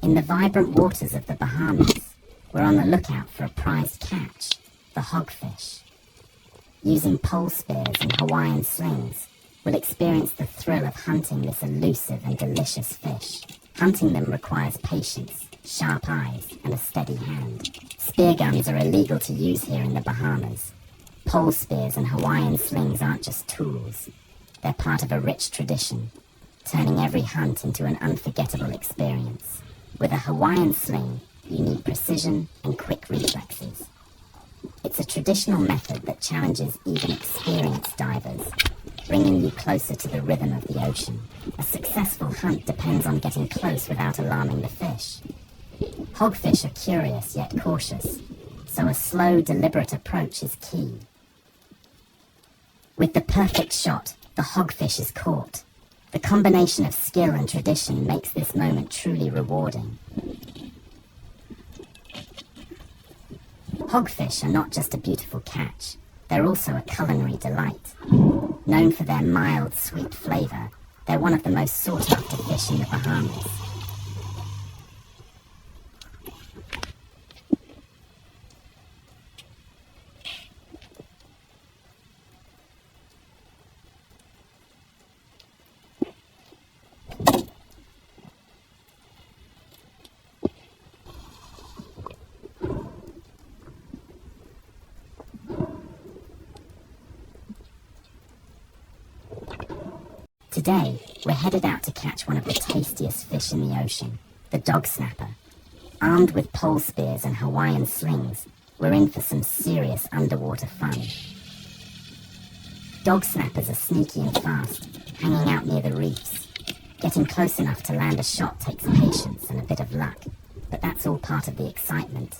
In the vibrant waters of the Bahamas, we're on the lookout for a prized catch, the hogfish. Using pole spears and Hawaiian slings, we'll experience the thrill of hunting this elusive and delicious fish. Hunting them requires patience, sharp eyes, and a steady hand. Spear guns are illegal to use here in the Bahamas. Pole spears and Hawaiian slings aren't just tools. They're part of a rich tradition, turning every hunt into an unforgettable experience. With a Hawaiian sling, you need precision and quick reflexes. It's a traditional method that challenges even experienced divers, bringing you closer to the rhythm of the ocean. A successful hunt depends on getting close without alarming the fish. Hogfish are curious yet cautious, so a slow, deliberate approach is key. With the perfect shot, the hogfish is caught. The combination of skill and tradition makes this moment truly rewarding. Hogfish are not just a beautiful catch, they're also a culinary delight. Known for their mild, sweet flavor, they're one of the most sought-after fish in the Bahamas. Today, we're headed out to catch one of the tastiest fish in the ocean, the dog snapper. Armed with pole spears and Hawaiian slings, we're in for some serious underwater fun. Dog snappers are sneaky and fast, hanging out near the reefs. Getting close enough to land a shot takes patience and a bit of luck, but that's all part of the excitement.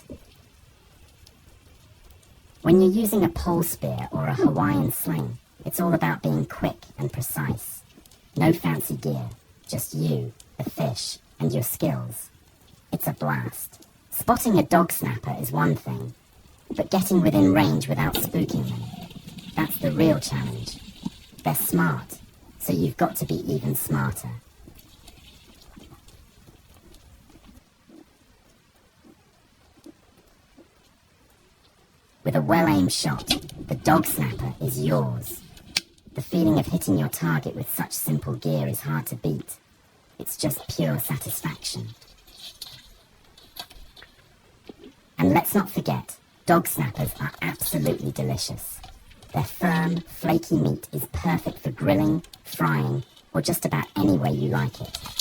When you're using a pole spear or a Hawaiian sling, it's all about being quick and precise. No fancy gear, just you, the fish, and your skills. It's a blast. Spotting a dog snapper is one thing, but getting within range without spooking them, that's the real challenge. They're smart, so you've got to be even smarter. With a well-aimed shot, the dog snapper is yours. The feeling of hitting your target with such simple gear is hard to beat. It's just pure satisfaction. And let's not forget, dog snappers are absolutely delicious. Their firm, flaky meat is perfect for grilling, frying, or just about any way you like it.